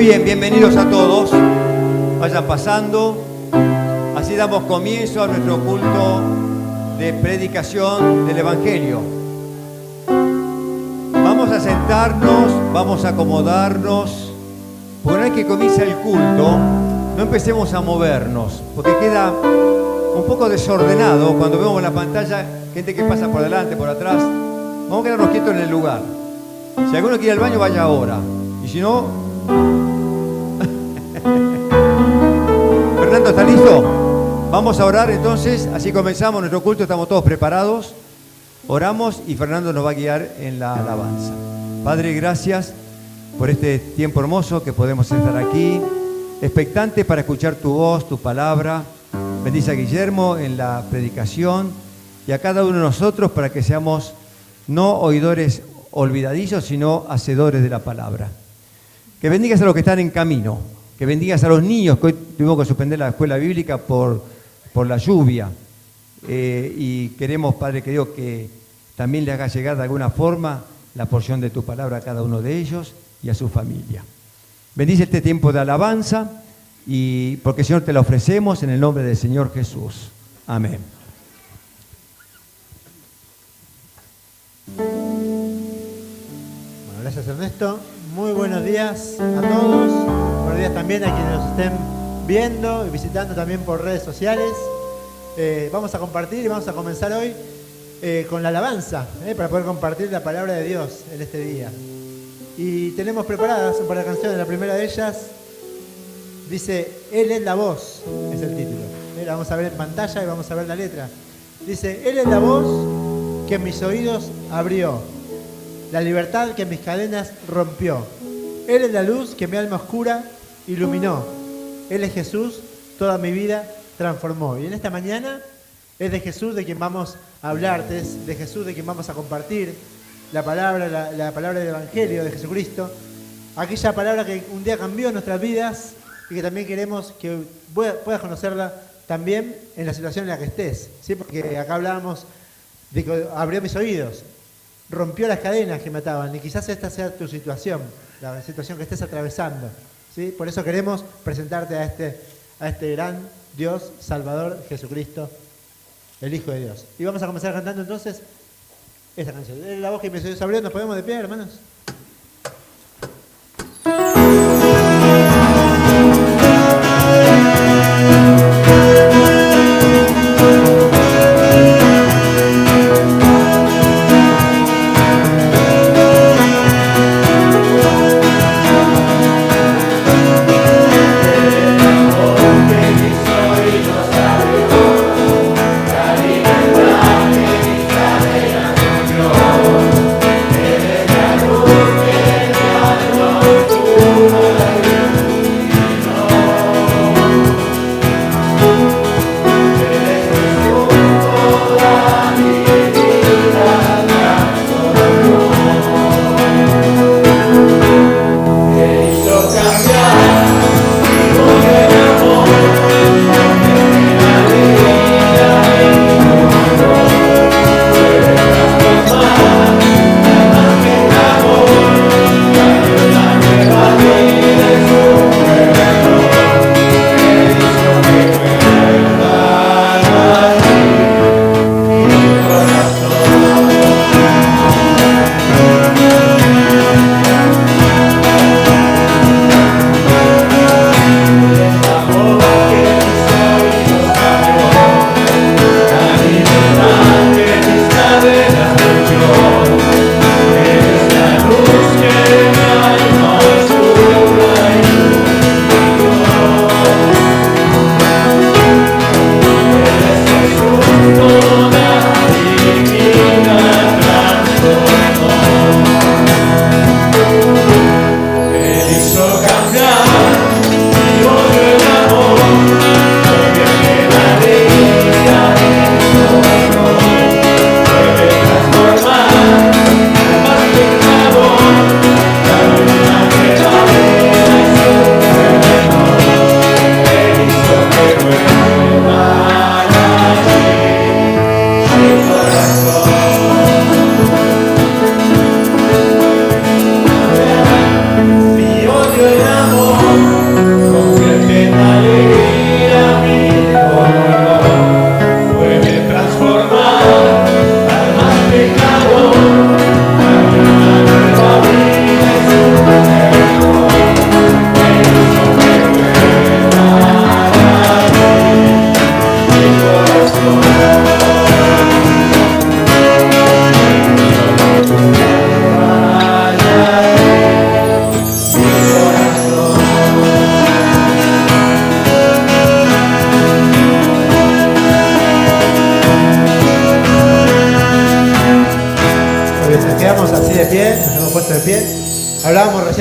bien, bienvenidos a todos. Vayan pasando. Así damos comienzo a nuestro culto de predicación del Evangelio. Vamos a sentarnos, vamos a acomodarnos. Porque una vez que comienza el culto, no empecemos a movernos, porque queda un poco desordenado cuando vemos en la pantalla gente que pasa por delante, por atrás. Vamos a quedarnos quietos en el lugar. Si alguno quiere ir al baño, vaya ahora. Y si no... Fernando, ¿está listo? Vamos a orar entonces, así comenzamos nuestro culto, estamos todos preparados. Oramos y Fernando nos va a guiar en la alabanza. Padre, gracias por este tiempo hermoso que podemos estar aquí, expectantes para escuchar tu voz, tu palabra. Bendice a Guillermo en la predicación y a cada uno de nosotros para que seamos no oidores olvidadizos, sino hacedores de la palabra. Que bendigas a los que están en camino, que bendigas a los niños, que hoy tuvimos que suspender la escuela bíblica por la lluvia. Y queremos, Padre querido, que también le hagas llegar de alguna forma la porción de tu palabra a cada uno de ellos y a su familia. Bendice este tiempo de alabanza, y porque, Señor, te la ofrecemos en el nombre del Señor Jesús. Amén. Bueno, gracias, Ernesto. Muy buenos días a todos. Buenos días también a quienes nos estén viendo y visitando también por redes sociales. Vamos a compartir y vamos a comenzar hoy con la alabanza, para poder compartir la palabra de Dios en este día. Y tenemos preparadas un par de canciones. La primera de ellas dice, Él es la voz, es el título. La vamos a ver en pantalla y vamos a ver la letra. Dice, Él es la voz que mis oídos abrió, la libertad que mis cadenas rompió. Él es la luz que mi alma oscura iluminó. Él es Jesús, toda mi vida transformó. Y en esta mañana es de Jesús de quien vamos a hablarte, es de Jesús de quien vamos a compartir la palabra del Evangelio de Jesucristo. Aquella palabra que un día cambió nuestras vidas y que también queremos que puedas conocerla también en la situación en la que estés, ¿sí? Porque acá hablábamos de que abrió mis oídos, rompió las cadenas que me ataban, y quizás esta sea tu situación, la situación que estés atravesando, ¿sí? Por eso queremos presentarte a este gran Dios, Salvador, Jesucristo, el Hijo de Dios. Y vamos a comenzar cantando entonces esta canción. Es la voz que mis oídos abrió. ¿Nos ponemos de pie, hermanos? La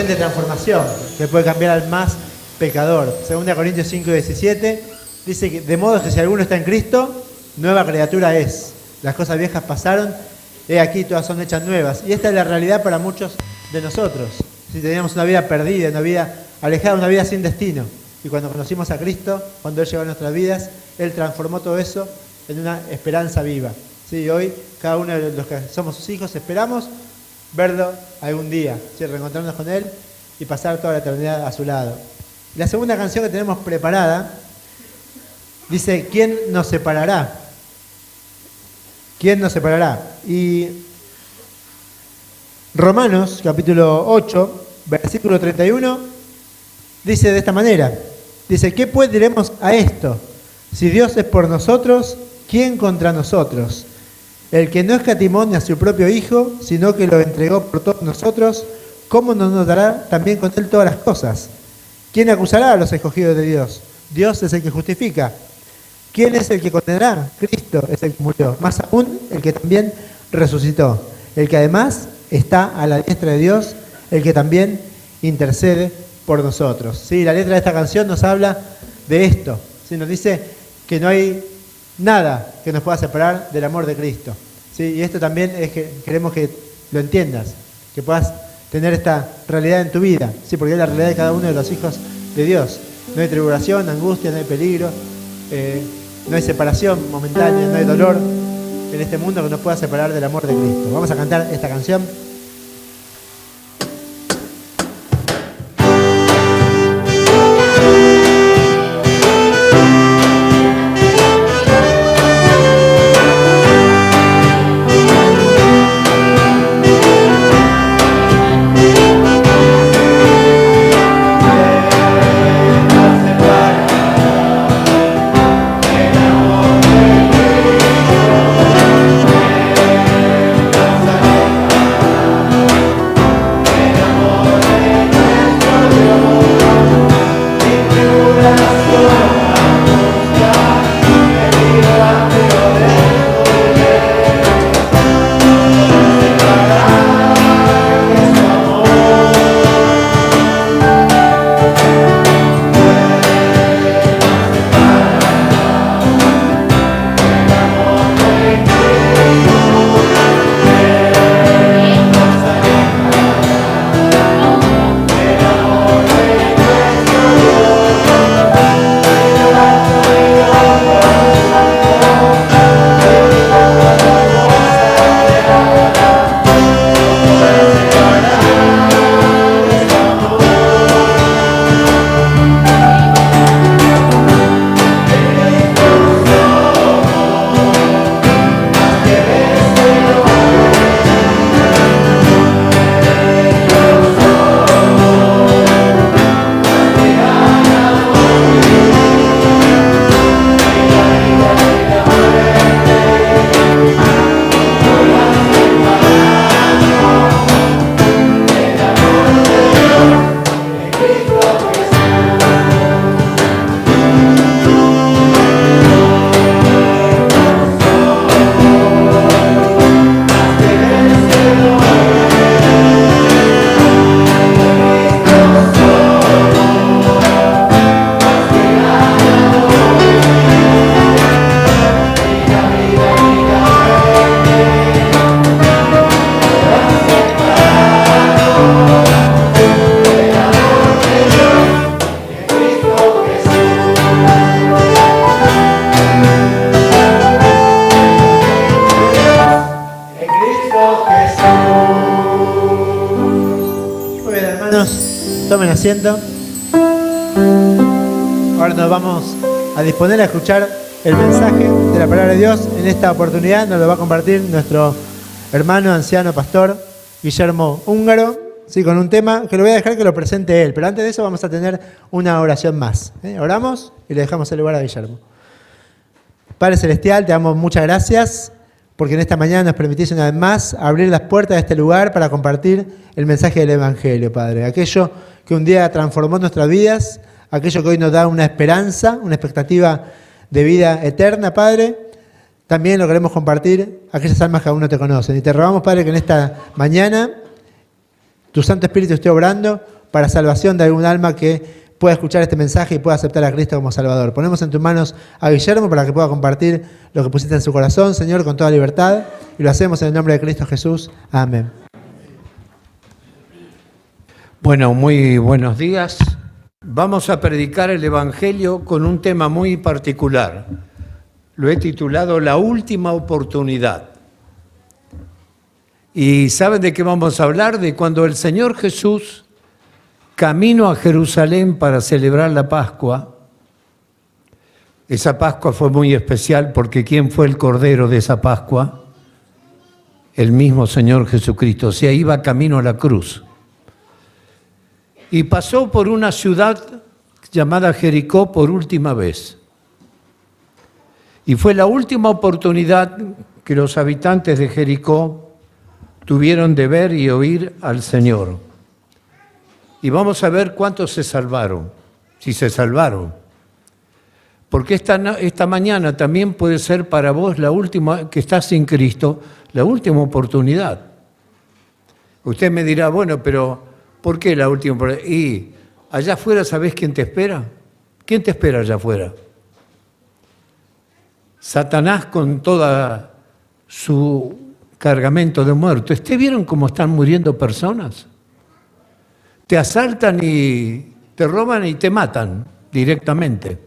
de transformación que puede cambiar al más pecador. 2 Corintios 5:17 dice que de modo que si alguno está en Cristo, nueva criatura es. Las cosas viejas pasaron, he aquí todas son hechas nuevas. Y esta es la realidad para muchos de nosotros. Si teníamos una vida perdida, una vida alejada, una vida sin destino. Y cuando conocimos a Cristo, cuando Él llegó a nuestras vidas, Él transformó todo eso en una esperanza viva. ¿Sí? Hoy, cada uno de los que somos sus hijos, esperamos verlo algún día, ¿sí? Reencontrarnos con Él y pasar toda la eternidad a su lado. La segunda canción que tenemos preparada dice, ¿quién nos separará? ¿Quién nos separará? Y Romanos, capítulo 8, versículo 31, dice de esta manera, dice, ¿qué pues diremos a esto? Si Dios es por nosotros, ¿quién contra nosotros? El que no escatimó ni a su propio Hijo, sino que lo entregó por todos nosotros, ¿cómo no nos dará también con Él todas las cosas? ¿Quién acusará a los escogidos de Dios? Dios es el que justifica. ¿Quién es el que condenará? Cristo es el que murió. Más aún, el que también resucitó. El que además está a la diestra de Dios, el que también intercede por nosotros. ¿Sí? La letra de esta canción nos habla de esto. ¿Sí? Nos dice que no hay nada que nos pueda separar del amor de Cristo. ¿Sí? Y esto también es que queremos que lo entiendas, que puedas tener esta realidad en tu vida. ¿Sí? Porque es la realidad de cada uno de los hijos de Dios. No hay tribulación, angustia, no hay peligro. No hay separación momentánea, no hay dolor en este mundo que nos pueda separar del amor de Cristo. Vamos a cantar esta canción. Tomen asiento. Ahora nos vamos a disponer a escuchar el mensaje de la palabra de Dios. En esta oportunidad nos lo va a compartir nuestro hermano, anciano, pastor Guillermo Húngaro, ¿sí? Con un tema que lo voy a dejar que lo presente él. Pero antes de eso vamos a tener una oración más. Oramos y le dejamos el lugar a Guillermo. Padre Celestial, te damos muchas gracias porque en esta mañana nos permitís una vez más abrir las puertas de este lugar para compartir el mensaje del Evangelio, Padre. Aquello que un día transformó nuestras vidas, aquello que hoy nos da una esperanza, una expectativa de vida eterna, Padre. También lo queremos compartir a aquellas almas que aún no te conocen. Y te rogamos, Padre, que en esta mañana tu Santo Espíritu esté obrando para salvación de algún alma que pueda escuchar este mensaje y pueda aceptar a Cristo como Salvador. Ponemos en tus manos a Guillermo para que pueda compartir lo que pusiste en su corazón, Señor, con toda libertad, y lo hacemos en el nombre de Cristo Jesús. Amén. Bueno, muy buenos días. Vamos a predicar el Evangelio con un tema muy particular. Lo he titulado La Última Oportunidad. ¿Y saben de qué vamos a hablar? De cuando el Señor Jesús, camino a Jerusalén para celebrar la Pascua. Esa Pascua fue muy especial porque ¿quién fue el Cordero de esa Pascua? El mismo Señor Jesucristo. O sea, iba camino a la cruz. Y pasó por una ciudad llamada Jericó por última vez. Y fue la última oportunidad que los habitantes de Jericó tuvieron de ver y oír al Señor. Y vamos a ver cuántos se salvaron, si se salvaron. Porque esta mañana también puede ser para vos la última, que estás sin Cristo, la última oportunidad. Usted me dirá, bueno, pero ¿por qué la última oportunidad? Y allá afuera, ¿sabés quién te espera? ¿Quién te espera allá afuera? Satanás con toda su cargamento de muertos. ¿Ustedes vieron cómo están muriendo personas? Te asaltan y te roban y te matan directamente.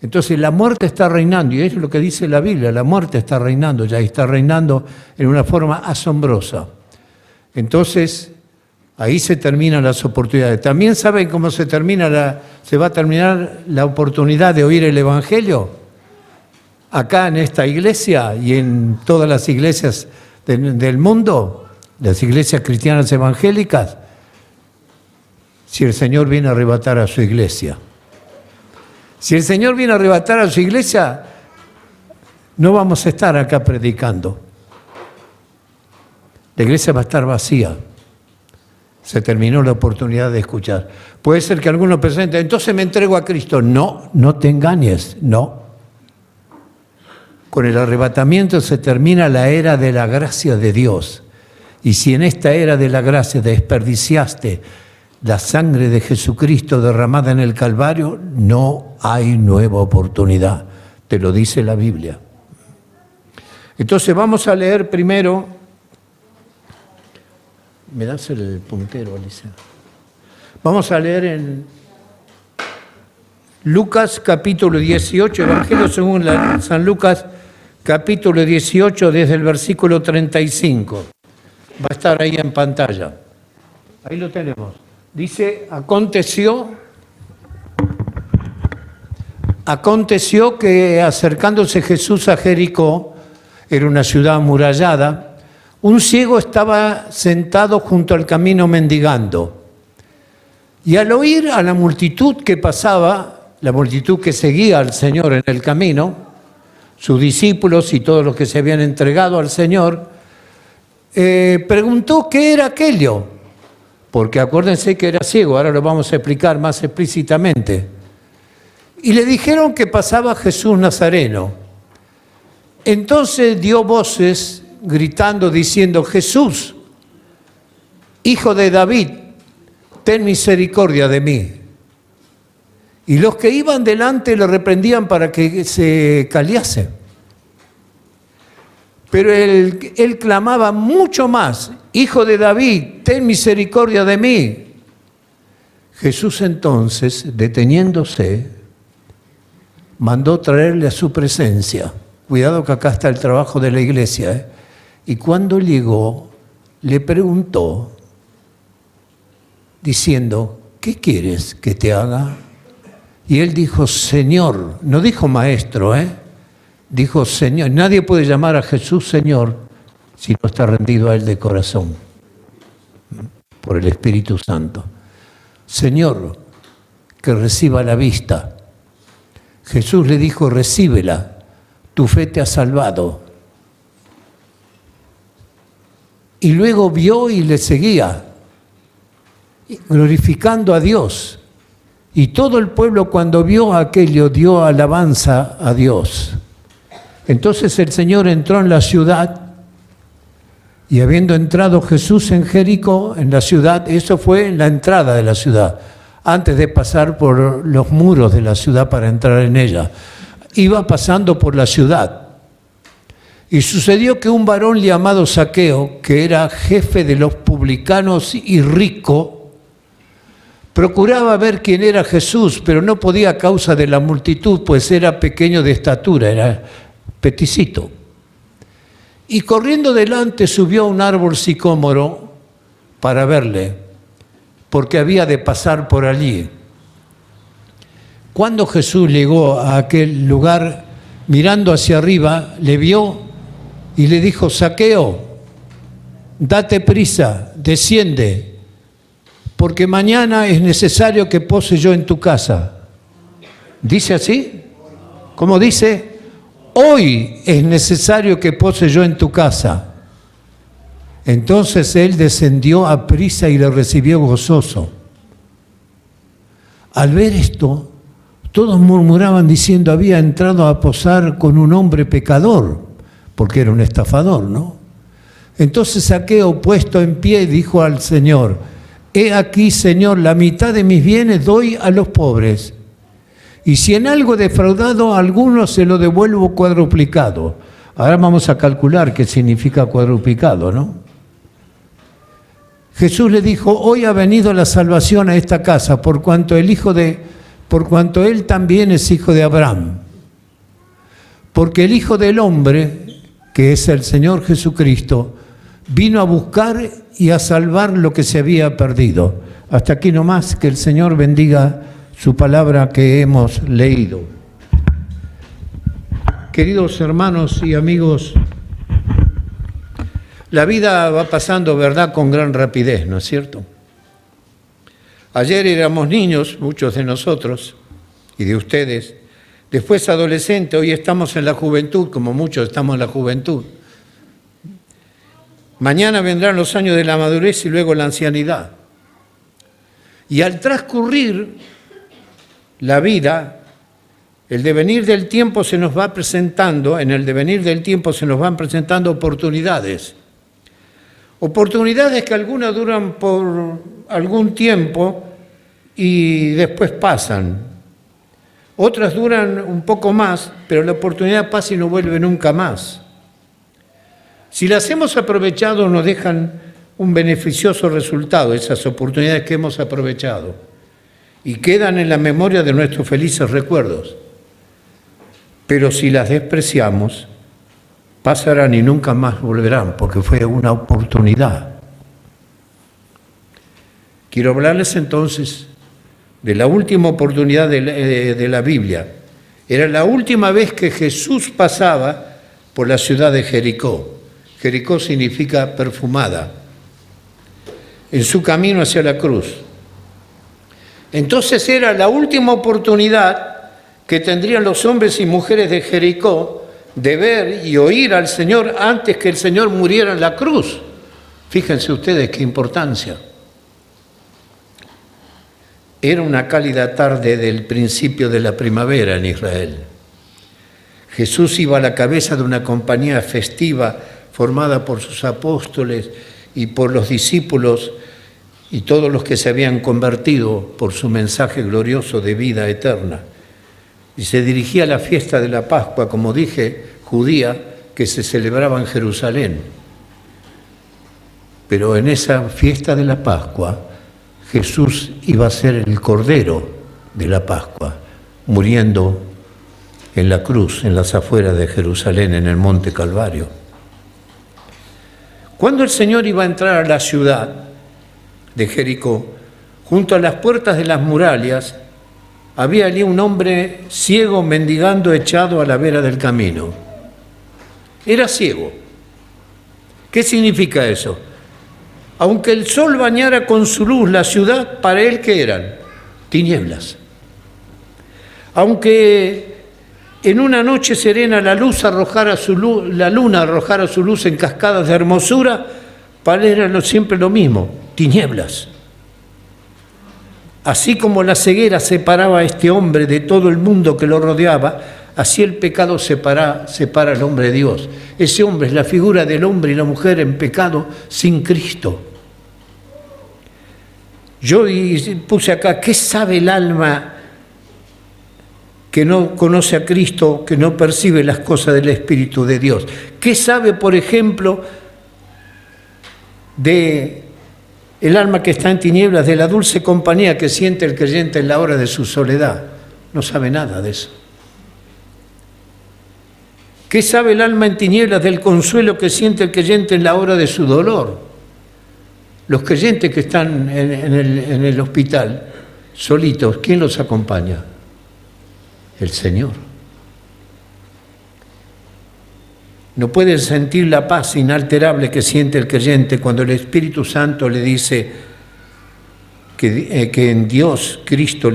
Entonces la muerte está reinando, y es lo que dice la Biblia, la muerte está reinando ya, y está reinando en una forma asombrosa. Entonces, ahí se terminan las oportunidades. ¿También saben cómo se va a terminar la oportunidad de oír el Evangelio? Acá en esta iglesia y en todas las iglesias del mundo, las iglesias cristianas evangélicas, si el Señor viene a arrebatar a su iglesia. Si el Señor viene a arrebatar a su iglesia, no vamos a estar acá predicando. La iglesia va a estar vacía. Se terminó la oportunidad de escuchar. Puede ser que alguno presente, entonces me entrego a Cristo. No, no te engañes, no. Con el arrebatamiento se termina la era de la gracia de Dios. Y si en esta era de la gracia desperdiciaste la sangre de Jesucristo derramada en el Calvario, no hay nueva oportunidad. Te lo dice la Biblia. Entonces vamos a leer primero. ¿Me das el puntero, Alicia? Vamos a leer en Lucas capítulo 18, Evangelio según San Lucas capítulo 18, desde el versículo 35. Va a estar ahí en pantalla. Ahí lo tenemos. Dice, aconteció que acercándose Jesús a Jericó, era una ciudad amurallada, un ciego estaba sentado junto al camino mendigando. Y al oír a la multitud que pasaba, la multitud que seguía al Señor en el camino, sus discípulos y todos los que se habían entregado al Señor, preguntó qué era aquello. Porque acuérdense que era ciego, ahora lo vamos a explicar más explícitamente. Y le dijeron que pasaba Jesús Nazareno. Entonces dio voces gritando, diciendo, Jesús, Hijo de David, ten misericordia de mí. Y los que iban delante le reprendían para que se callase. Pero él clamaba mucho más, Hijo de David, ten misericordia de mí. Jesús entonces, deteniéndose, mandó traerle a su presencia. Cuidado que acá está el trabajo de la iglesia. Y cuando llegó, le preguntó, diciendo, ¿qué quieres que te haga? Y él dijo, Señor, no dijo maestro, dijo Señor. Nadie puede llamar a Jesús Señor si no está rendido a Él de corazón, por el Espíritu Santo. Señor, que reciba la vista. Jesús le dijo, recíbela, tu fe te ha salvado. Y luego vio y le seguía, glorificando a Dios. Y todo el pueblo cuando vio aquello dio alabanza a Dios. Entonces el Señor entró en la ciudad Y habiendo entrado Jesús en Jericó, en la ciudad, eso fue en la entrada de la ciudad, antes de pasar por los muros de la ciudad para entrar en ella. Iba pasando por la ciudad. Y sucedió que un varón llamado Zaqueo, que era jefe de los publicanos y rico, procuraba ver quién era Jesús, pero no podía a causa de la multitud, pues era pequeño de estatura, era peticito. Y corriendo delante subió a un árbol sicómoro para verle, porque había de pasar por allí. Cuando Jesús llegó a aquel lugar, mirando hacia arriba, le vio y le dijo: Zaqueo, date prisa, desciende, porque mañana es necesario que pose yo en tu casa. ¿Dice así? ¿Cómo dice? Hoy es necesario que pose yo en tu casa. Entonces él descendió a prisa y le recibió gozoso. Al ver esto, todos murmuraban diciendo: había entrado a posar con un hombre pecador, porque era un estafador, ¿no? Entonces Zaqueo, puesto en pie, dijo al Señor: he aquí, Señor, la mitad de mis bienes doy a los pobres. Y si en algo he defraudado a alguno, se lo devuelvo cuadruplicado. Ahora vamos a calcular qué significa cuadruplicado, ¿no? Jesús le dijo: hoy ha venido la salvación a esta casa, por cuanto él también es hijo de Abraham. Porque el Hijo del Hombre, que es el Señor Jesucristo, vino a buscar y a salvar lo que se había perdido. Hasta aquí nomás, que el Señor bendiga su palabra que hemos leído. Queridos hermanos y amigos, la vida va pasando, ¿verdad?, con gran rapidez, ¿no es cierto? Ayer éramos niños, muchos de nosotros y de ustedes, después adolescentes, hoy estamos en la juventud, como muchos estamos en la juventud. Mañana vendrán los años de la madurez y luego la ancianidad. Y al transcurrir la vida, el devenir del tiempo se nos va presentando, en el devenir del tiempo se nos van presentando oportunidades. Oportunidades que algunas duran por algún tiempo y después pasan. Otras duran un poco más, pero la oportunidad pasa y no vuelve nunca más. Si las hemos aprovechado, nos dejan un beneficioso resultado, esas oportunidades que hemos aprovechado, y quedan en la memoria de nuestros felices recuerdos. Pero si las despreciamos, pasarán y nunca más volverán, porque fue una oportunidad. Quiero hablarles entonces de la última oportunidad de la Biblia. Era la última vez que Jesús pasaba por la ciudad de Jericó. Jericó significa perfumada. En su camino hacia la cruz. Entonces era la última oportunidad que tendrían los hombres y mujeres de Jericó de ver y oír al Señor antes que el Señor muriera en la cruz. Fíjense ustedes qué importancia. Era una cálida tarde del principio de la primavera en Israel. Jesús iba a la cabeza de una compañía festiva formada por sus apóstoles y por los discípulos y todos los que se habían convertido por su mensaje glorioso de vida eterna. Y se dirigía a la fiesta de la Pascua, como dije, judía, que se celebraba en Jerusalén. Pero en esa fiesta de la Pascua, Jesús iba a ser el Cordero de la Pascua, muriendo en la cruz, en las afueras de Jerusalén, en el Monte Calvario. Cuando el Señor iba a entrar a la ciudad de Jericó, junto a las puertas de las murallas, había allí un hombre ciego mendigando echado a la vera del camino. Era ciego. ¿Qué significa eso? Aunque el sol bañara con su luz la ciudad, para él, ¿qué eran? Tinieblas. Aunque en una noche serena la luna arrojara su luz en cascadas de hermosura, para él era siempre lo mismo, tinieblas. Así como la ceguera separaba a este hombre de todo el mundo que lo rodeaba, Así el pecado separa al hombre de Dios. Ese hombre es la figura del hombre y la mujer en pecado sin Cristo. Yo puse acá, ¿qué sabe el alma que no conoce a Cristo, que no percibe las cosas del Espíritu de Dios? ¿Qué sabe, por ejemplo, de el alma que está en tinieblas, de la dulce compañía que siente el creyente en la hora de su soledad? No sabe nada de eso. ¿Qué sabe el alma en tinieblas del consuelo que siente el creyente en la hora de su dolor? Los creyentes que están en el hospital, solitos, ¿quién los acompaña? El Señor. No pueden sentir la paz inalterable que siente el creyente cuando el Espíritu Santo le dice que en Dios Cristo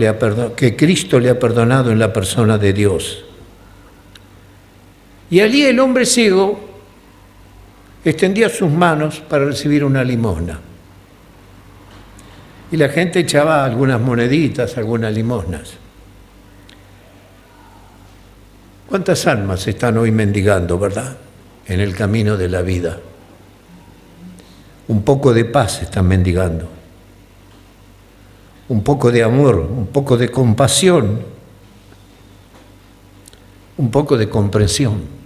que Cristo le ha perdonado en la persona de Dios. Y allí el hombre ciego extendía sus manos para recibir una limosna. Y la gente echaba algunas moneditas, algunas limosnas. ¿Cuántas almas están hoy mendigando, verdad? En el camino de la vida. Un poco de paz están mendigando. Un poco de amor, un poco de compasión, un poco de comprensión.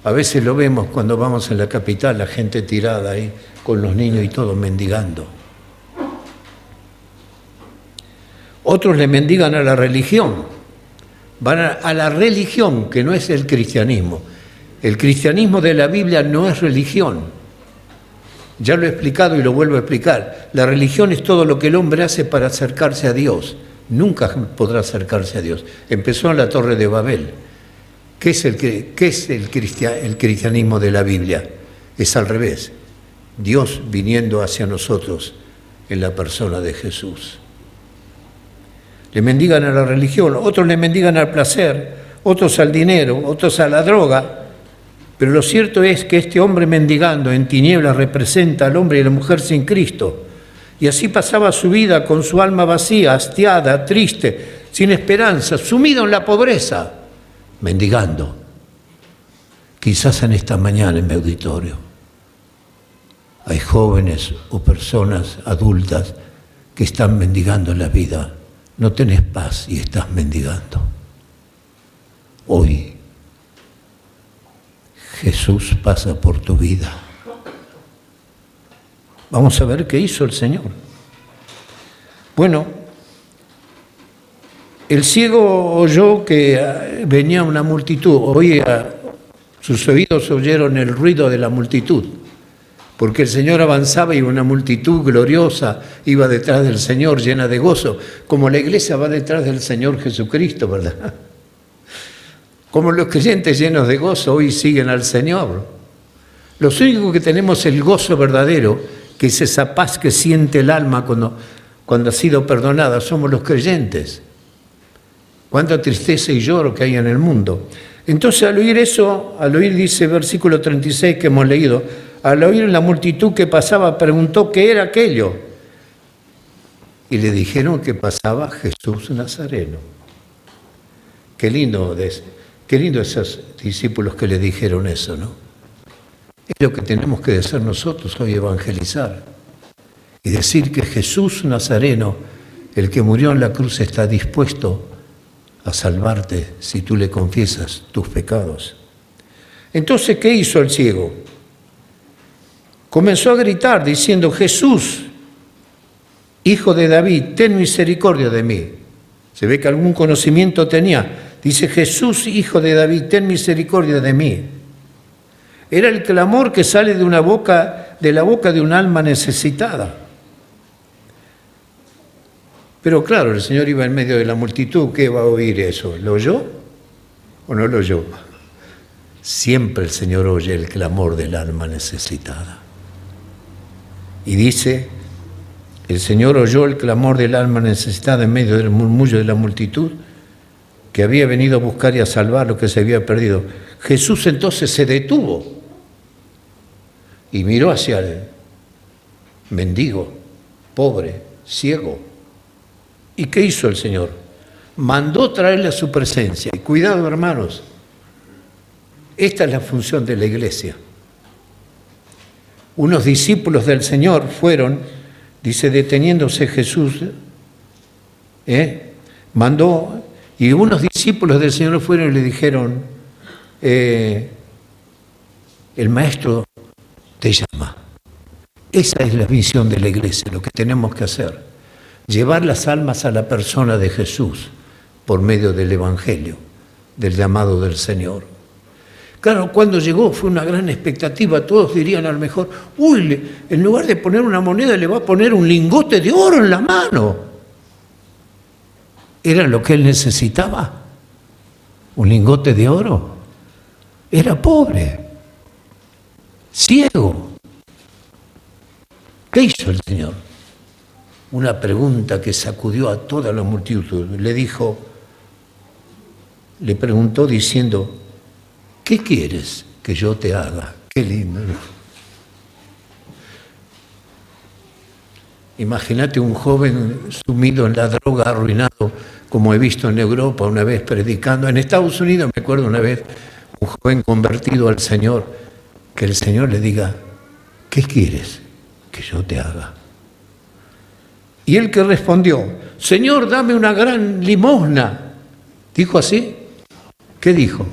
A veces lo vemos cuando vamos en la capital, la gente tirada ahí con los niños y todo mendigando. Otros le mendigan a la religión, van a la religión que no es el cristianismo. El cristianismo de la Biblia no es religión. Ya lo he explicado y lo vuelvo a explicar. La religión es todo lo que el hombre hace para acercarse a Dios. Nunca podrá acercarse a Dios. Empezó en la Torre de Babel. ¿Qué es el cristianismo de la Biblia? Es al revés. Dios viniendo hacia nosotros en la persona de Jesús. Le mendigan a la religión, otros le mendigan al placer, otros al dinero, otros a la droga. Pero lo cierto es que este hombre mendigando en tinieblas representa al hombre y la mujer sin Cristo. Y así pasaba su vida con su alma vacía, hastiada, triste, sin esperanza, sumido en la pobreza, mendigando. Quizás en esta mañana en mi auditorio hay jóvenes o personas adultas que están mendigando la vida. No tenés paz y estás mendigando. Hoy Jesús pasa por tu vida. Vamos a ver qué hizo el Señor. Bueno, el ciego oyó que venía una multitud. Sus oídos oyeron el ruido de la multitud, porque el Señor avanzaba y una multitud gloriosa iba detrás del Señor, llena de gozo, como la iglesia va detrás del Señor Jesucristo, ¿verdad? Como los creyentes llenos de gozo hoy siguen al Señor. Los únicos que tenemos el gozo verdadero, que es esa paz que siente el alma cuando ha sido perdonada, somos los creyentes. Cuánta tristeza y lloro que hay en el mundo. Entonces al oír dice versículo 36 que hemos leído, al oír la multitud que pasaba, preguntó qué era aquello. Y le dijeron que pasaba Jesús Nazareno. Qué lindo esos discípulos que le dijeron eso, ¿no? Es lo que tenemos que hacer nosotros hoy, evangelizar. Y decir que Jesús Nazareno, el que murió en la cruz, está dispuesto a salvarte si tú le confiesas tus pecados. Entonces, ¿qué hizo el ciego? Comenzó a gritar diciendo, Jesús, Hijo de David, ten misericordia de mí. Se ve que algún conocimiento tenía. Dice, Jesús, Hijo de David, ten misericordia de mí. Era el clamor que sale de la boca de un alma necesitada. Pero claro, el Señor iba en medio de la multitud, ¿qué va a oír eso? ¿Lo oyó o no lo oyó? Siempre el Señor oye el clamor del alma necesitada. Y dice, el Señor oyó el clamor del alma necesitada en medio del murmullo de la multitud que había venido a buscar y a salvar lo que se había perdido. Jesús entonces se detuvo y miró hacia el mendigo, pobre, ciego. ¿Y qué hizo el Señor? mandó traerle a su presencia. Y cuidado, hermanos, esta es la función de la iglesia. Unos discípulos del Señor fueron, dice, deteniéndose Jesús, mandó, y unos discípulos del Señor fueron y le dijeron, el Maestro te llama. Esa es la misión de la iglesia, lo que tenemos que hacer. Llevar las almas a la persona de Jesús por medio del Evangelio, del llamado del Señor. Claro, cuando llegó fue una gran expectativa. Todos dirían a lo mejor, uy, en lugar de poner una moneda le va a poner un lingote de oro en la mano. ¿Era lo que él necesitaba? ¿Un lingote de oro? Era pobre, ciego. ¿Qué hizo el Señor? Una pregunta que sacudió a toda la multitud. Le preguntó diciendo, ¿qué quieres que yo te haga? Qué lindo, ¿no? Imagínate un joven sumido en la droga, arruinado, como he visto en Europa una vez predicando. En Estados Unidos me acuerdo una vez, un joven convertido al Señor, que el Señor le diga, ¿qué quieres que yo te haga? Y él que respondió, Señor, dame una gran limosna. ¿Dijo así? ¿Qué dijo?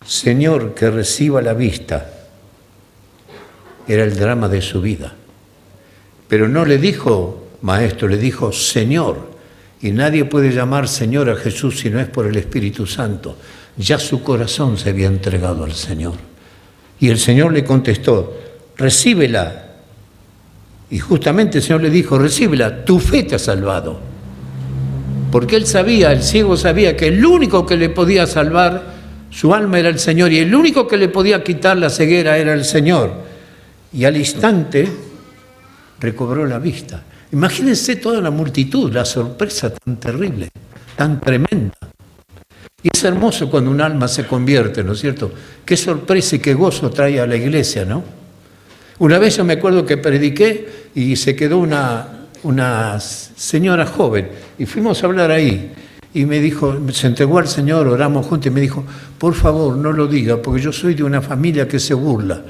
Señor, que reciba la vista. Era el drama de su vida. Pero no le dijo maestro, le dijo Señor. Y nadie puede llamar Señor a Jesús si no es por el Espíritu Santo. Ya su corazón se había entregado al Señor. Y el Señor le contestó, recíbela. Y justamente el Señor le dijo, recíbela, tu fe te ha salvado. Porque él sabía, el ciego sabía que el único que le podía salvar su alma era el Señor y el único que le podía quitar la ceguera era el Señor. Y al instante recobró la vista. Imagínense toda la multitud, la sorpresa tan terrible, tan tremenda. Y es hermoso cuando un alma se convierte, ¿no es cierto? Qué sorpresa y qué gozo trae a la iglesia, ¿no? Una vez yo me acuerdo que prediqué y se quedó una señora joven y fuimos a hablar ahí. Y me dijo, se entregó al Señor, oramos juntos y me dijo, por favor, no lo diga, porque yo soy de una familia que se burla.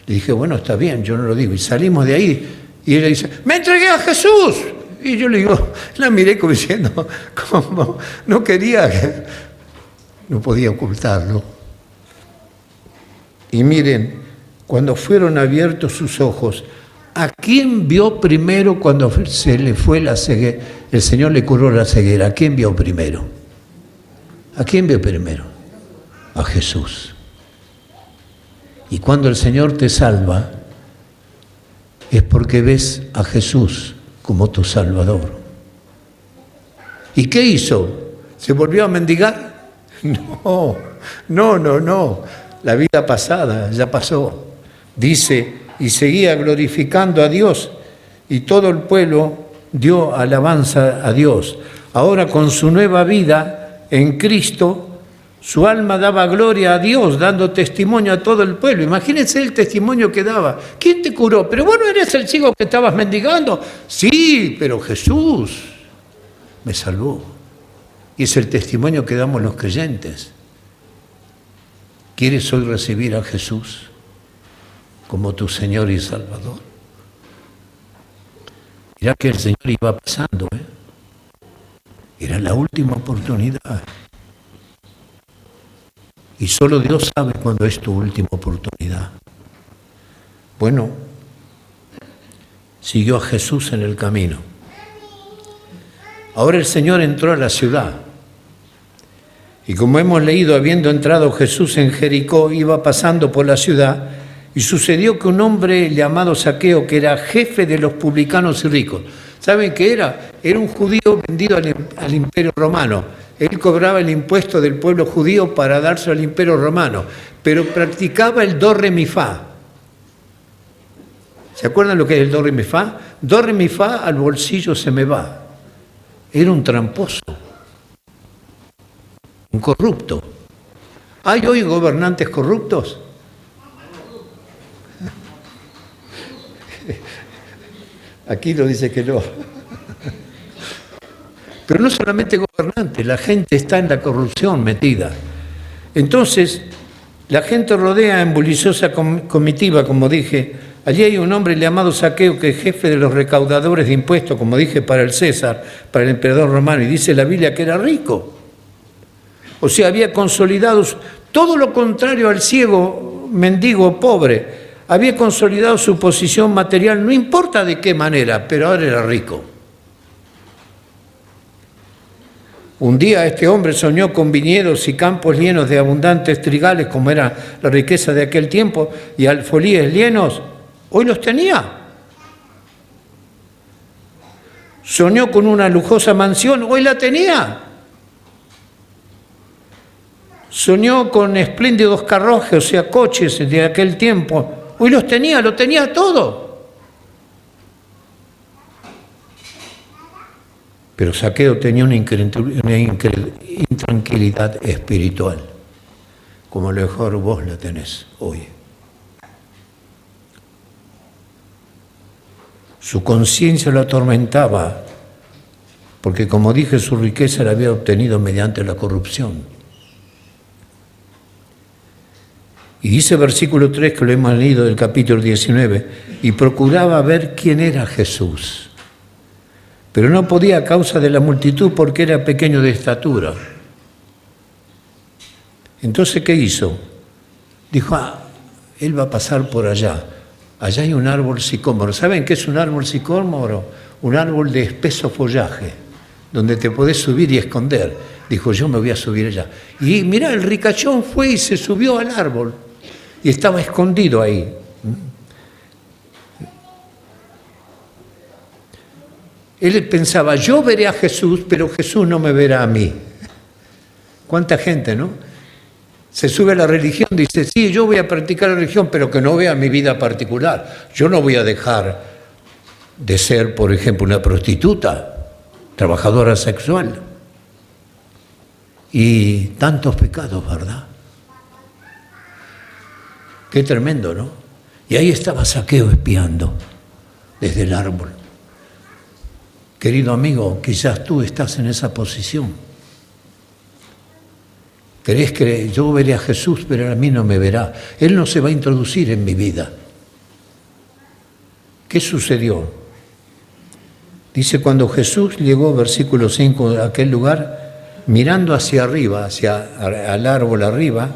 Le dije, bueno, está bien, yo no lo digo. Y salimos de ahí y ella dice, ¡me entregué a Jesús! Y yo le digo, la miré como diciendo, ¿cómo? No quería, no podía ocultarlo. Y miren, cuando fueron abiertos sus ojos, ¿a quién vio primero cuando se le fue la ceguera? El Señor le curó la ceguera. ¿A quién vio primero? ¿A quién vio primero? A Jesús. Y cuando el Señor te salva, es porque ves a Jesús como tu Salvador. ¿Y qué hizo? ¿Se volvió a mendigar? No. La vida pasada ya pasó. Dice, y seguía glorificando a Dios, y todo el pueblo dio alabanza a Dios. Ahora con su nueva vida en Cristo, su alma daba gloria a Dios, dando testimonio a todo el pueblo. Imagínense el testimonio que daba. ¿Quién te curó? Pero bueno, ¿eres el ciego que estabas mendigando? Sí, pero Jesús me salvó. Y es el testimonio que damos los creyentes. ¿Quieres hoy recibir a Jesús como tu Señor y Salvador? Mirá que el Señor iba pasando, Era la última oportunidad. Y solo Dios sabe cuándo es tu última oportunidad. Bueno, siguió a Jesús en el camino. Ahora el Señor entró a la ciudad. Y como hemos leído, habiendo entrado Jesús en Jericó, iba pasando por la ciudad, y sucedió que un hombre llamado Zaqueo, que era jefe de los publicanos y ricos, ¿saben qué era? Era un judío vendido al Imperio Romano. Él cobraba el impuesto del pueblo judío para dárselo al Imperio Romano, pero practicaba el do, re, mi, fa. ¿Se acuerdan lo que es el do, re, mi, fa? Do, re, mi, fa, al bolsillo se me va. Era un tramposo, un corrupto. ¿Hay hoy gobernantes corruptos? Aquí lo dice que no. Pero no solamente gobernantes que la gente está en la corrupción metida. Entonces, la gente rodea en bulliciosa comitiva, como dije. Allí hay un hombre llamado Zaqueo, que es jefe de los recaudadores de impuestos, como dije, para el César, para el emperador romano, y dice la Biblia que era rico. O sea, había consolidado todo lo contrario al ciego, mendigo, pobre. Había consolidado su posición material, no importa de qué manera, pero ahora era rico. Un día este hombre soñó con viñedos y campos llenos de abundantes trigales, como era la riqueza de aquel tiempo, y alfolíes llenos. Hoy los tenía. Soñó con una lujosa mansión, hoy la tenía. Soñó con espléndidos carruajes, o sea, coches de aquel tiempo, hoy los tenía, lo tenía todo. Pero Zaqueo tenía una intranquilidad espiritual, como a lo mejor vos la tenés hoy. Su conciencia lo atormentaba, porque como dije, su riqueza la había obtenido mediante la corrupción. Y dice versículo 3, que lo hemos leído del capítulo 19, y procuraba ver quién era Jesús, pero no podía a causa de la multitud, porque era pequeño de estatura. Entonces, ¿qué hizo? Dijo, él va a pasar por allá. Allá hay un árbol sicómoro. ¿Saben qué es un árbol sicómoro? Un árbol de espeso follaje, donde te podés subir y esconder. Dijo, yo me voy a subir allá. Y mirá, el ricachón fue y se subió al árbol. Y estaba escondido ahí. Él pensaba, yo veré a Jesús, pero Jesús no me verá a mí. ¿Cuánta gente, no? Se sube a la religión, dice, sí, yo voy a practicar la religión, pero que no vea mi vida particular. Yo no voy a dejar de ser, por ejemplo, una prostituta, trabajadora sexual. Y tantos pecados, ¿verdad? Qué tremendo, ¿no? Y ahí estaba Zaqueo espiando desde el árbol. Querido amigo, quizás tú estás en esa posición. ¿Crees que yo veré a Jesús, pero a mí no me verá? Él no se va a introducir en mi vida. ¿Qué sucedió? Dice, cuando Jesús llegó, versículo 5, a aquel lugar, mirando hacia arriba, al árbol arriba,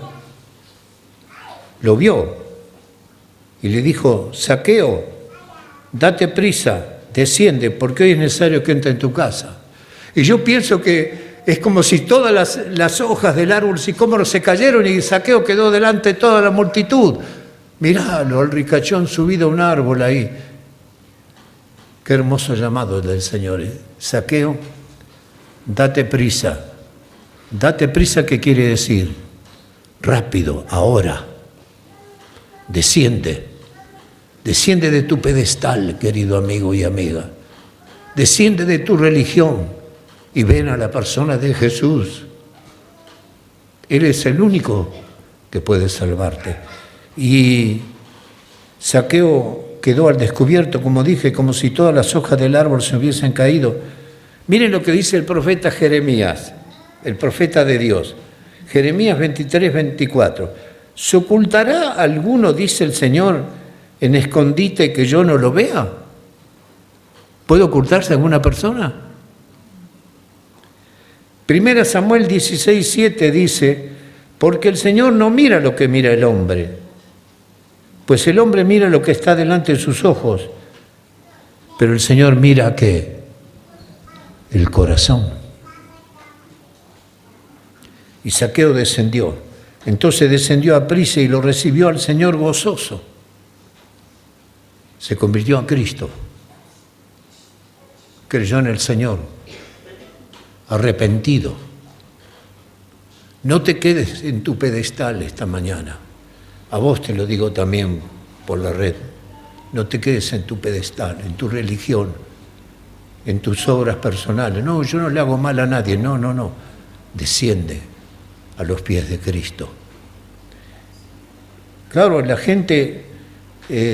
lo vio y le dijo, Zaqueo, date prisa, desciende, porque hoy es necesario que entre en tu casa. Y yo pienso que es como si todas las hojas del árbol sicómoro se cayeron y Zaqueo quedó delante de toda la multitud. Miralo, el ricachón subido a un árbol ahí. Qué hermoso llamado del Señor. Zaqueo, date prisa. Date prisa, ¿qué quiere decir? Rápido, ahora. Desciende. Desciende de tu pedestal, querido amigo y amiga. Desciende de tu religión. Y ven a la persona de Jesús. Él es el único que puede salvarte. Y Zaqueo quedó al descubierto, como dije, como si todas las hojas del árbol se hubiesen caído. Miren lo que dice el profeta Jeremías, el profeta de Dios. Jeremías 23, 24. ¿Se ocultará alguno, dice el Señor, en escondite que yo no lo vea? ¿Puede ocultarse alguna persona? 1 Samuel 16, 7 dice, porque el Señor no mira lo que mira el hombre, pues el hombre mira lo que está delante de sus ojos, pero el Señor mira ¿qué? El corazón. Y Zaqueo descendió. Entonces descendió a prisa y lo recibió al Señor gozoso. Se convirtió a Cristo. Creyó en el Señor. Arrepentido. No te quedes en tu pedestal esta mañana. A vos te lo digo también por la red. No te quedes en tu pedestal, en tu religión, en tus obras personales. No, yo no le hago mal a nadie. No, no, no. Desciende a los pies de Cristo. Claro, la gente,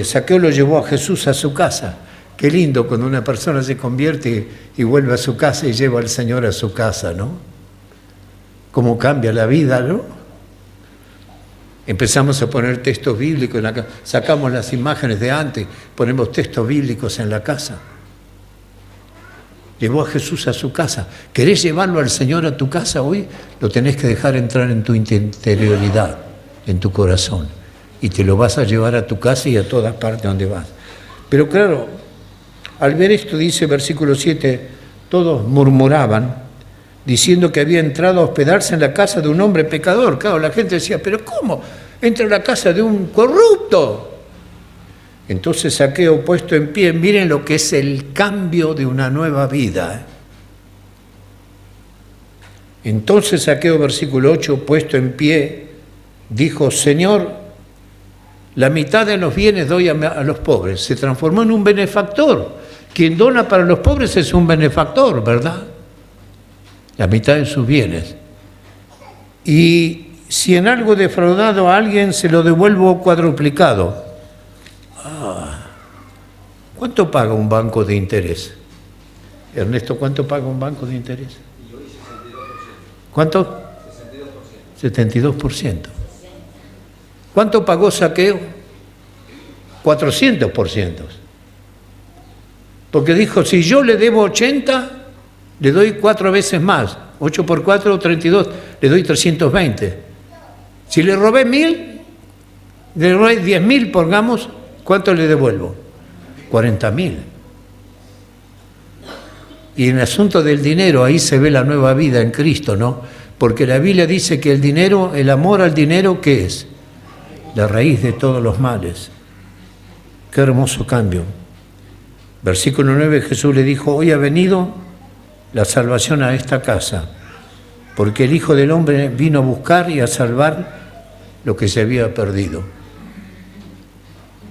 Zaqueo lo llevó a Jesús a su casa. Qué lindo cuando una persona se convierte y vuelve a su casa y lleva al Señor a su casa, ¿no? cómo cambia la vida, ¿no? Empezamos a poner textos bíblicos en la casa, sacamos las imágenes de antes, ponemos textos bíblicos en la casa. Llevó a Jesús a su casa. ¿Querés llevarlo al Señor a tu casa hoy? Lo tenés que dejar entrar en tu interioridad, en tu corazón. Y te lo vas a llevar a tu casa y a todas partes donde vas. Pero claro, al ver esto, dice versículo 7, todos murmuraban, diciendo que había entrado a hospedarse en la casa de un hombre pecador. Claro, la gente decía, ¿pero cómo? Entra en la casa de un corrupto. Entonces Zaqueo, puesto en pie, miren lo que es el cambio de una nueva vida. Entonces Zaqueo, versículo 8, puesto en pie, dijo, Señor, la mitad de los bienes doy a los pobres. Se transformó en un benefactor. Quien dona para los pobres es un benefactor, ¿verdad? La mitad de sus bienes. Y si en algo defraudado a alguien, se lo devuelvo cuadruplicado. ¿Cuánto paga un banco de interés? Ernesto, ¿cuánto paga un banco de interés? ¿Cuánto? 72%. ¿Cuánto pagó Zaqueo? 400%. Porque dijo, si yo le debo 80, le doy 4 veces más. 8 por 4, 32, le doy 320. Si le robé 1000, le robé 10.000, pongamos, ¿cuánto le devuelvo? 40.000. Y en el asunto del dinero, ahí se ve la nueva vida en Cristo, ¿no? Porque la Biblia dice que el dinero, el amor al dinero, ¿qué es? La raíz de todos los males. Qué hermoso cambio. Versículo 9, Jesús le dijo, hoy ha venido la salvación a esta casa, porque el Hijo del Hombre vino a buscar y a salvar lo que se había perdido.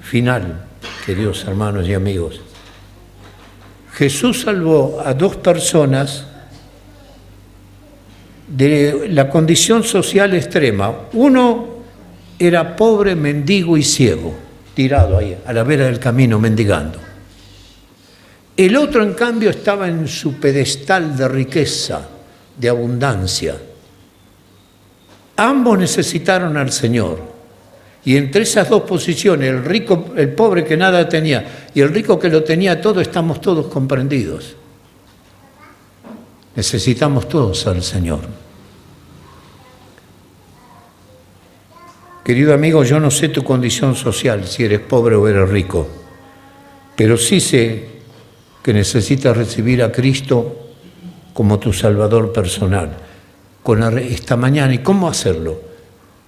Final, queridos hermanos y amigos. Jesús salvó a 2 personas de la condición social extrema. Uno era pobre, mendigo y ciego, tirado ahí, a la vera del camino, mendigando. El otro, en cambio, estaba en su pedestal de riqueza, de abundancia. Ambos necesitaron al Señor. Y entre esas dos posiciones, el rico, el pobre que nada tenía, y el rico que lo tenía todo, estamos todos comprendidos. Necesitamos todos al Señor. Querido amigo, yo no sé tu condición social, si eres pobre o eres rico, pero sí sé que necesitas recibir a Cristo como tu Salvador personal. Esta mañana, ¿y cómo hacerlo?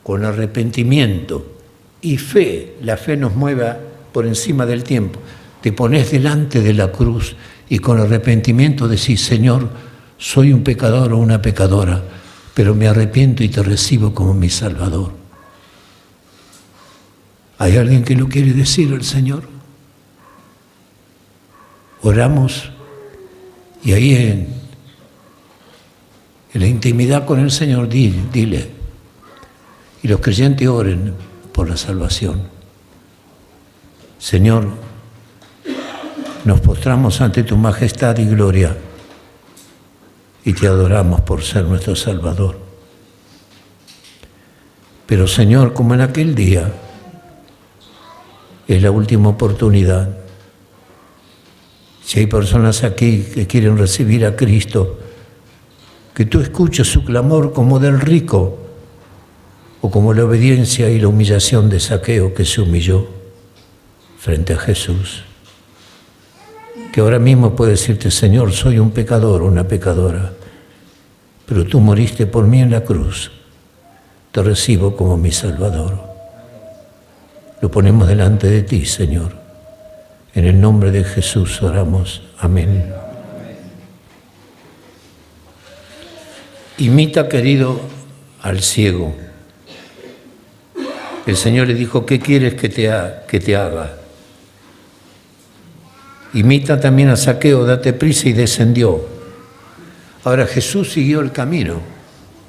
Con arrepentimiento y fe. La fe nos mueve por encima del tiempo. Te pones delante de la cruz y con arrepentimiento decís, Señor, soy un pecador o una pecadora, pero me arrepiento y te recibo como mi Salvador. ¿Hay alguien que lo quiere decir al Señor? Oramos y ahí en la intimidad con el Señor, dile. Y los creyentes oren por la salvación. Señor, nos postramos ante tu majestad y gloria y te adoramos por ser nuestro Salvador. Pero Señor, como en aquel día, es la última oportunidad. Si hay personas aquí que quieren recibir a Cristo, que tú escuches su clamor como del rico, o como la obediencia y la humillación de Zaqueo, que se humilló frente a Jesús. Que ahora mismo puede decirte, Señor, soy un pecador o una pecadora, pero tú moriste por mí en la cruz. Te recibo como mi Salvador. Lo ponemos delante de ti, Señor. En el nombre de Jesús oramos. Amén. Imita, querido, al ciego. El Señor le dijo, ¿qué quieres que te haga? Imita también a Zaqueo, date prisa, y descendió. Ahora Jesús siguió el camino,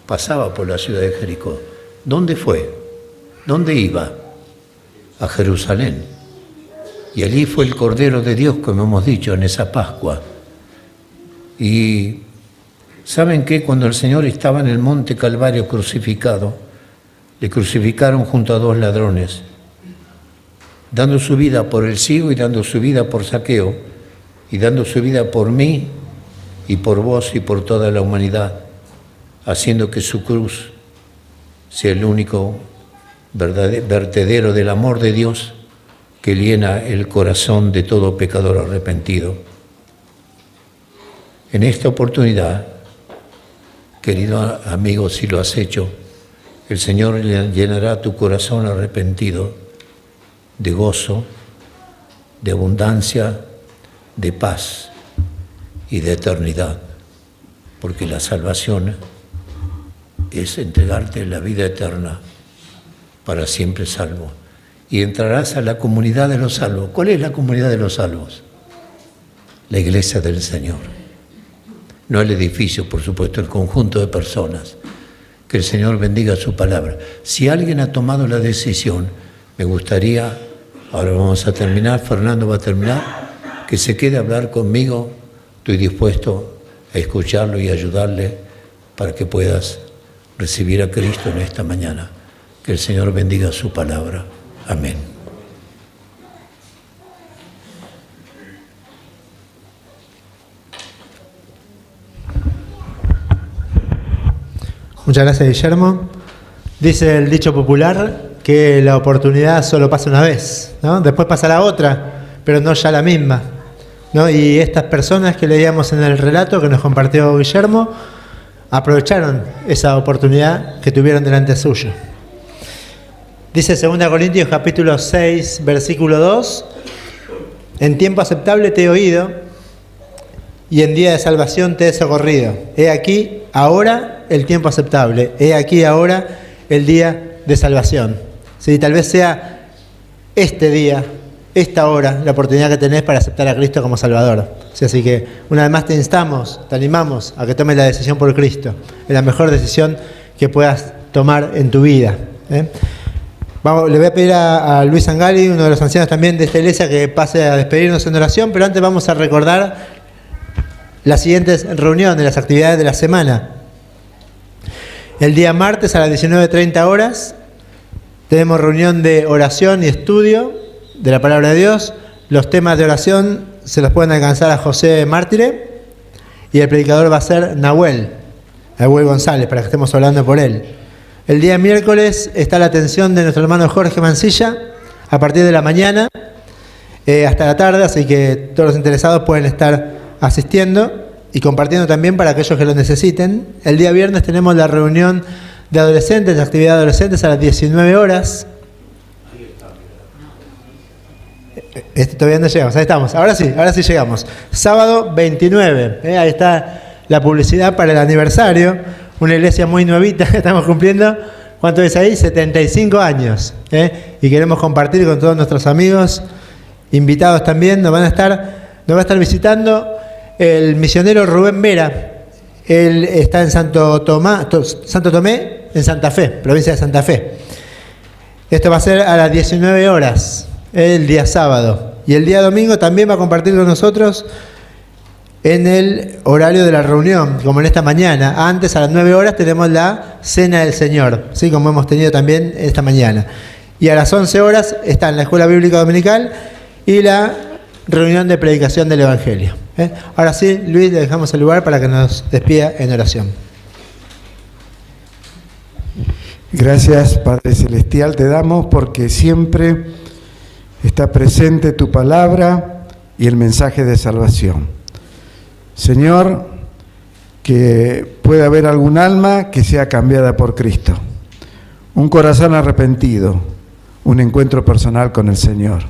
pasaba por la ciudad de Jericó. ¿Dónde fue? ¿Dónde iba? A Jerusalén. Y allí fue el Cordero de Dios, como hemos dicho, en esa Pascua. Y ¿Saben qué? Cuando el Señor estaba en el monte Calvario crucificado, le crucificaron junto a dos ladrones, dando su vida por el ciego y dando su vida por Zaqueo, y dando su vida por mí y por vos y por toda la humanidad, haciendo que su cruz sea el único vertedero del amor de Dios que llena el corazón de todo pecador arrepentido. En esta oportunidad, querido amigo, si lo has hecho, el Señor llenará tu corazón arrepentido de gozo, de abundancia, de paz y de eternidad, porque la salvación es entregarte la vida eterna para siempre salvo. Y entrarás a la comunidad de los salvos. ¿Cuál es la comunidad de los salvos? La iglesia del Señor. No el edificio, por supuesto, el conjunto de personas. Que el Señor bendiga su palabra. Si alguien ha tomado la decisión, me gustaría, ahora vamos a terminar, Fernando va a terminar, que se quede a hablar conmigo. Estoy dispuesto a escucharlo y ayudarle para que puedas recibir a Cristo en esta mañana. Que el Señor bendiga su palabra. Amén. Muchas gracias, Guillermo. Dice el dicho popular que la oportunidad solo pasa una vez, ¿no? Después pasará otra, pero no ya la misma, ¿no? Y estas personas que leíamos en el relato que nos compartió Guillermo aprovecharon esa oportunidad que tuvieron delante suyo. Dice 2 Corintios capítulo 6, versículo 2, en tiempo aceptable te he oído y en día de salvación te he socorrido. He aquí ahora el tiempo aceptable, he aquí ahora el día de salvación. Sí, tal vez sea este día, esta hora, la oportunidad que tenés para aceptar a Cristo como Salvador. Sí, así que una vez más te instamos, te animamos a que tomes la decisión por Cristo. Es la mejor decisión que puedas tomar en tu vida. Le voy a pedir a Luis Angali, uno de los ancianos también de esta iglesia, que pase a despedirnos en oración, pero antes vamos a recordar las siguientes reuniones, las actividades de la semana. El día martes a las 19:30 horas tenemos reunión de oración y estudio de la palabra de Dios. Los temas de oración se los pueden alcanzar a José Mártire y el predicador va a ser Nahuel González, para que estemos hablando por él. El día miércoles está la atención de nuestro hermano Jorge Mancilla a partir de la mañana hasta la tarde, así que todos los interesados pueden estar asistiendo y compartiendo también para aquellos que lo necesiten. El día viernes tenemos la reunión de adolescentes, de actividad de adolescentes a las 19 horas. Todavía no llegamos, ahí estamos, ahora sí llegamos. Sábado 29, ahí está la publicidad para el aniversario. Una iglesia muy nuevita que estamos cumpliendo. ¿Cuánto es ahí? 75 años. Y queremos compartir con todos nuestros amigos, invitados también. Nos va a estar visitando el misionero Rubén Vera. Él está en Santo Tomé, en Santa Fe, provincia de Santa Fe. Esto va a ser a las 19 horas, el día sábado. Y el día domingo también va a compartir con nosotros en el horario de la reunión, como en esta mañana. Antes, a las 9 horas, tenemos la Cena del Señor, ¿sí? Como hemos tenido también esta mañana. Y a las 11 horas está en la Escuela Bíblica Dominical y la reunión de predicación del Evangelio. Ahora sí, Luis, le dejamos el lugar para que nos despida en oración. Gracias, Padre Celestial, te damos porque siempre está presente tu palabra y el mensaje de salvación. Señor, que pueda haber algún alma que sea cambiada por Cristo, un corazón arrepentido, un encuentro personal con el Señor.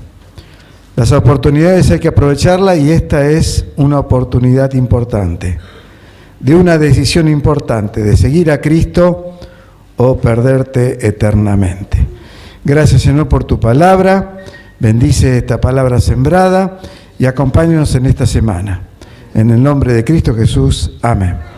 Las oportunidades hay que aprovecharlas y esta es una oportunidad importante, de una decisión importante, de seguir a Cristo o perderte eternamente. Gracias, Señor, por tu palabra. Bendice esta palabra sembrada y acompáñanos en esta semana. En el nombre de Cristo Jesús. Amén.